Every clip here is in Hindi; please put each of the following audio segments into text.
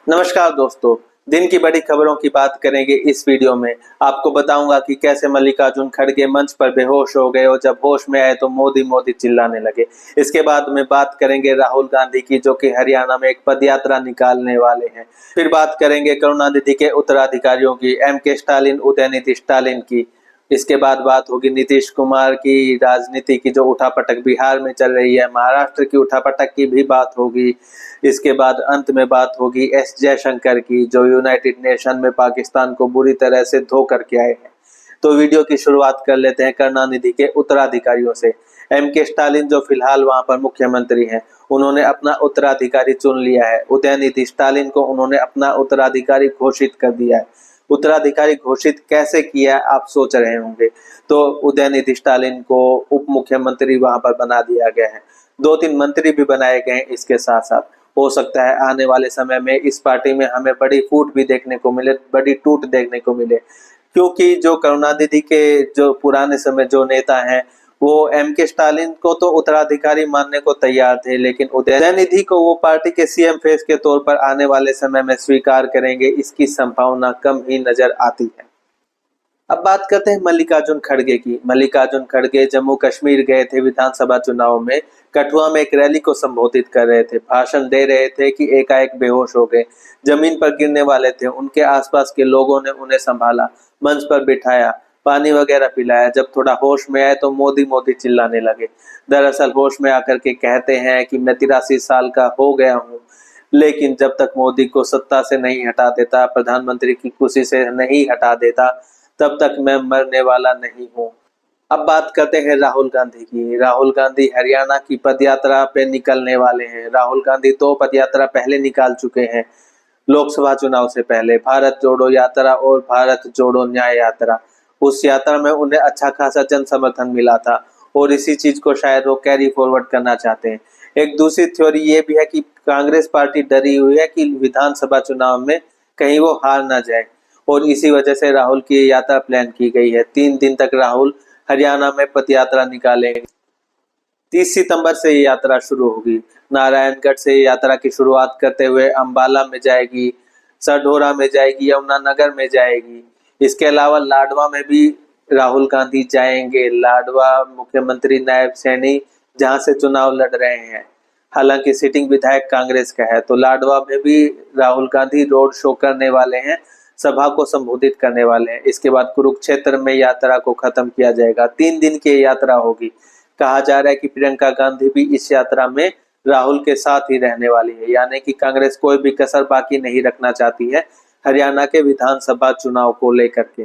नमस्कार दोस्तों। दिन की बड़ी खबरों की बात करेंगे इस वीडियो में। आपको बताऊंगा कि कैसे मल्लिकार्जुन खड़गे मंच पर बेहोश हो गए और जब होश में आए तो मोदी मोदी चिल्लाने लगे। इसके बाद में बात करेंगे राहुल गांधी की, जो कि हरियाणा में एक पदयात्रा निकालने वाले हैं। फिर बात करेंगे करुणानिधि के उत्तराधिकारियों की, एम.के. स्टालिन, उदयनिधि स्टालिन की। इसके बाद बात होगी नीतीश कुमार की राजनीति की, जो उठापटक बिहार में चल रही है। महाराष्ट्र की उठापटक की भी बात होगी। इसके बाद अंत में बात होगी एस जयशंकर की, जो यूनाइटेड नेशन में पाकिस्तान को बुरी तरह से धो करके आए हैं। तो वीडियो की शुरुआत कर लेते हैं करुणानिधि के उत्तराधिकारियों से। एम.के. स्टालिन, जो फिलहाल वहां पर मुख्यमंत्री हैं, उन्होंने अपना उत्तराधिकारी चुन लिया है। उदयनिधि स्टालिन को उन्होंने अपना उत्तराधिकारी घोषित कर दिया है। उत्तराधिकारी घोषित कैसे किया आप सोच रहे होंगे। तो उदयनिधि स्टालिन को उप मुख्यमंत्री वहां पर बना दिया गया है। 2-3 मंत्री भी बनाए गए हैं। इसके साथ साथ हो सकता है आने वाले समय में इस पार्टी में हमें बड़ी फूट भी देखने को मिले, बड़ी टूट देखने को मिले। क्योंकि जो करुणानिधि के जो पुराने समय जो नेता हैं, वो एम.के. स्टालिन को तो उत्तराधिकारी मानने को तैयार थे, लेकिन उदयनिधि को वो पार्टी के सीएम फेस के तौर पर आने वाले समय में स्वीकार करेंगे, इसकी संभावना कम ही नजर आती है। अब बात करते हैं मल्लिकार्जुन खड़गे की। मल्लिकार्जुन खड़गे जम्मू कश्मीर गए थे विधानसभा चुनाव में। कठुआ में एक रैली को संबोधित कर रहे थे, भाषण दे रहे थे कि एकाएक बेहोश हो गए, जमीन पर गिरने वाले थे। उनके आसपास के लोगों ने उन्हें संभाला, मंच पर बिठाया, पानी वगैरह पिलाया। जब थोड़ा होश में आए तो मोदी मोदी चिल्लाने लगे। दरअसल होश में आकर के कहते हैं कि मैं 83 साल का हो गया हूँ, लेकिन जब तक मोदी को सत्ता से नहीं हटा देता, प्रधानमंत्री की कुर्सी से नहीं हटा देता, तब तक मैं मरने वाला नहीं हूँ। अब बात करते हैं राहुल गांधी की। राहुल गांधी हरियाणा की पदयात्रा पे निकलने वाले हैं। राहुल गांधी 2 पदयात्रा पहले निकाल चुके हैं लोकसभा चुनाव से पहले, भारत जोड़ो यात्रा और भारत जोड़ो न्याय यात्रा। उस यात्रा में उन्हें अच्छा खासा जन समर्थन मिला था और इसी चीज को शायद वो कैरी फॉरवर्ड करना चाहते हैं। एक दूसरी थ्योरी ये भी है कि कांग्रेस पार्टी डरी हुई है कि विधानसभा चुनाव में कहीं वो हार ना जाए, और इसी वजह से राहुल की यात्रा प्लान की गई है। 3 दिन तक राहुल हरियाणा में पद यात्रा निकालेंगे। 30 सितंबर से ये यात्रा शुरू होगी। नारायणगढ़ से यात्रा की शुरुआत करते हुए अंबाला में जाएगी, सढौरा में जाएगी, यमुनानगर में जाएगी। इसके अलावा लाडवा में भी राहुल गांधी जाएंगे। लाडवा मुख्यमंत्री नायब सैनी जहां से चुनाव लड़ रहे हैं, हालांकि सिटिंग विधायक कांग्रेस का है। तो लाडवा में भी राहुल गांधी रोड शो करने वाले हैं, सभा को संबोधित करने वाले हैं। इसके बाद कुरुक्षेत्र में यात्रा को खत्म किया जाएगा। 3 दिन की यात्रा होगी। कहा जा रहा है कि प्रियंका गांधी भी इस यात्रा में राहुल के साथ ही रहने वाली है, यानी कि कांग्रेस कोई भी कसर बाकी नहीं रखना चाहती है हरियाणा के विधानसभा चुनाव को लेकर के।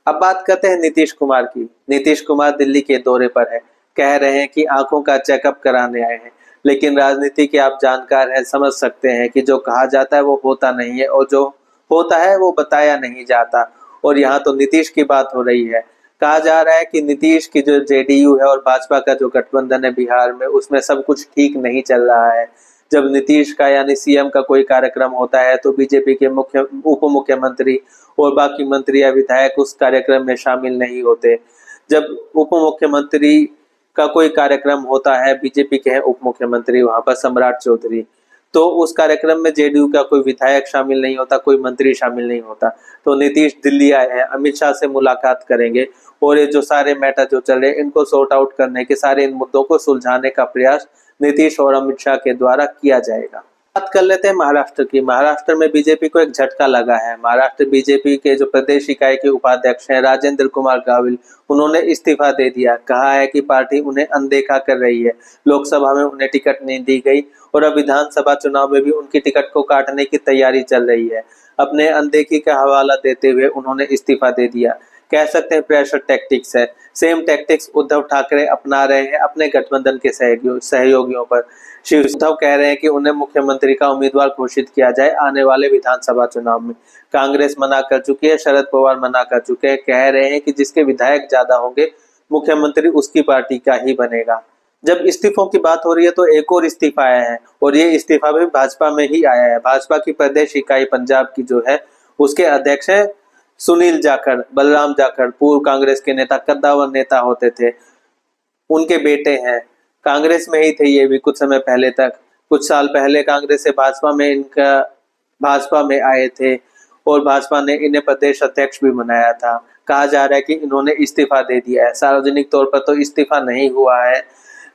अब बात करते हैं नीतीश कुमार की। नीतीश कुमार दिल्ली के दौरे पर है। कह रहे हैं कि आंखों का चेकअप कराने आए हैं, लेकिन राजनीति के आप जानकार हैं, समझ सकते हैं कि जो कहा जाता है वो होता नहीं है और जो होता है वो बताया नहीं जाता। और यहाँ तो नीतीश की बात हो रही है। कहा जा रहा है कि नीतीश की जो जेडीयू है और भाजपा का जो गठबंधन है बिहार में, उसमें सब कुछ ठीक नहीं चल रहा है। जब नीतीश का यानी सीएम का कोई कार्यक्रम होता है तो बीजेपी के मुख्य उप मुख्यमंत्री और बाकी मंत्री या विधायक उस कार्यक्रम में शामिल नहीं होते। जब उप मुख्यमंत्री का कोई कार्यक्रम होता है, बीजेपी के हैं उप मुख्यमंत्री वहां पर सम्राट चौधरी, तो उस कार्यक्रम में जेडीयू का कोई विधायक शामिल नहीं होता, कोई मंत्री शामिल नहीं होता। तो नीतीश दिल्ली आए हैं, अमित शाह से मुलाकात करेंगे और ये जो सारे मैटर जो चल रहे हैं इनको सॉर्ट आउट करने के, सारे इन मुद्दों को सुलझाने का प्रयास नीतीश और अमित शाह के द्वारा किया जाएगा। बात कर लेते हैं महाराष्ट्र की। महाराष्ट्र में बीजेपी को एक झटका लगा है। महाराष्ट्र बीजेपी के जो प्रदेश इकाई के उपाध्यक्ष हैं राजेंद्र कुमार गाविल, उन्होंने इस्तीफा दे दिया। कहा है कि पार्टी उन्हें अनदेखा कर रही है, लोकसभा में उन्हें टिकट नहीं दी गई और अब विधानसभा चुनाव में भी उनकी टिकट को काटने की तैयारी चल रही है। अपने अनदेखी का हवाला देते हुए उन्होंने इस्तीफा दे दिया। कह सकते हैं प्रेशर टैक्टिक्स है। सेम टैक्टिक्स उद्धव ठाकरे अपना रहे हैं अपने गठबंधन के सहयोगियों पर। श्री उद्धव कह रहे हैं कि उन्हें मुख्यमंत्री का उम्मीदवार घोषित किया जाए आने वाले विधानसभा चुनाव में। कांग्रेस मना कर चुकी है, शरद पवार मना कर चुके हैं। कह रहे हैं कि जिसके विधायक ज्यादा होंगे मुख्यमंत्री उसकी पार्टी का ही बनेगा। जब इस्तीफों की बात हो रही है तो एक और इस्तीफा आया है और ये इस्तीफा भी भाजपा में ही आया है। भाजपा की प्रदेश इकाई पंजाब की जो है उसके अध्यक्ष है सुनील जाखड़, बलराम जाखड़, पूर्व कांग्रेस के नेता, कद्दावर नेता होते थे, उनके बेटे हैं। कांग्रेस में ही थे ये भी कुछ समय पहले तक। कुछ साल पहले कांग्रेस से भाजपा में इनका भाजपा में आए थे और भाजपा ने इन्हें प्रदेश अध्यक्ष भी बनाया था। कहा जा रहा है कि इन्होंने इस्तीफा दे दिया है। सार्वजनिक तौर पर तो इस्तीफा नहीं हुआ है,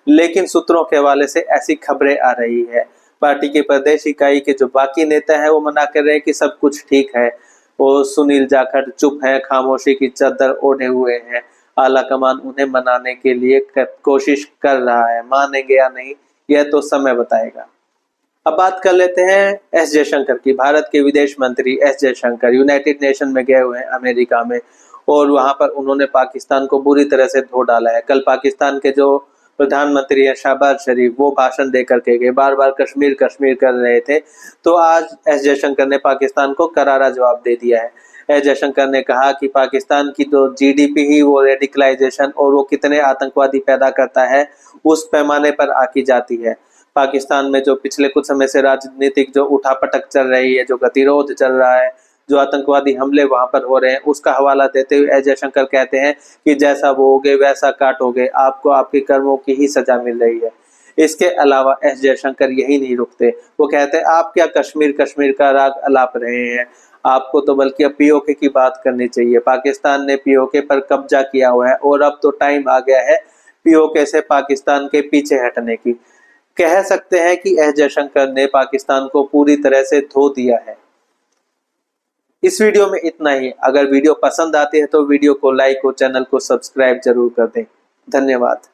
लेकिन सूत्रों के हवाले से ऐसी खबरें आ रही है। पार्टी की प्रदेश इकाई के जो बाकी नेता है वो मना कर रहे हैं कि सब कुछ ठीक है। वो सुनील जाखड़ चुप है, खामोशी की चादर ओढ़े हुए हैं। आला कमान उन्हें मनाने के लिए कोशिश कर रहा है, मानेंगे या नहीं यह तो समय बताएगा। अब बात कर लेते हैं एस जयशंकर की। भारत के विदेश मंत्री एस जयशंकर यूनाइटेड नेशन में गए हुए हैं अमेरिका में, और वहां पर उन्होंने पाकिस्तान को बुरी तरह से धो डाला है। कल पाकिस्तान के जो प्रधानमंत्री है शहबाज शरीफ, वो भाषण दे करके गए, बार बार कश्मीर कश्मीर कर रहे थे। तो आज एस जयशंकर ने पाकिस्तान को करारा जवाब दे दिया है। एस जयशंकर ने कहा कि पाकिस्तान की तो जीडीपी ही वो रेडिकलाइजेशन और वो कितने आतंकवादी पैदा करता है उस पैमाने पर आकी जाती है। पाकिस्तान में जो पिछले कुछ समय से राजनीतिक जो उठापटक चल रही है, जो गतिरोध चल रहा है, जो आतंकवादी हमले वहां पर हो रहे हैं, उसका हवाला देते हुए एस जयशंकर कहते हैं कि जैसा बोओगे वैसा काटोगे, आपको आपके कर्मों की ही सजा मिल रही है। इसके अलावा एस जयशंकर यही नहीं रुकते, वो कहते हैं आप क्या कश्मीर कश्मीर का राग अलाप रहे हैं, आपको तो बल्कि अब पीओके की बात करनी चाहिए। पाकिस्तान ने पीओके पर कब्जा किया हुआ है और अब तो टाइम आ गया है पीओके से पाकिस्तान के पीछे हटने की। कह सकते हैं कि एस जयशंकर ने पाकिस्तान को पूरी तरह से धो दिया है। इस वीडियो में इतना ही। अगर वीडियो पसंद आती है तो वीडियो को लाइक और चैनल को सब्सक्राइब जरूर कर दें। धन्यवाद।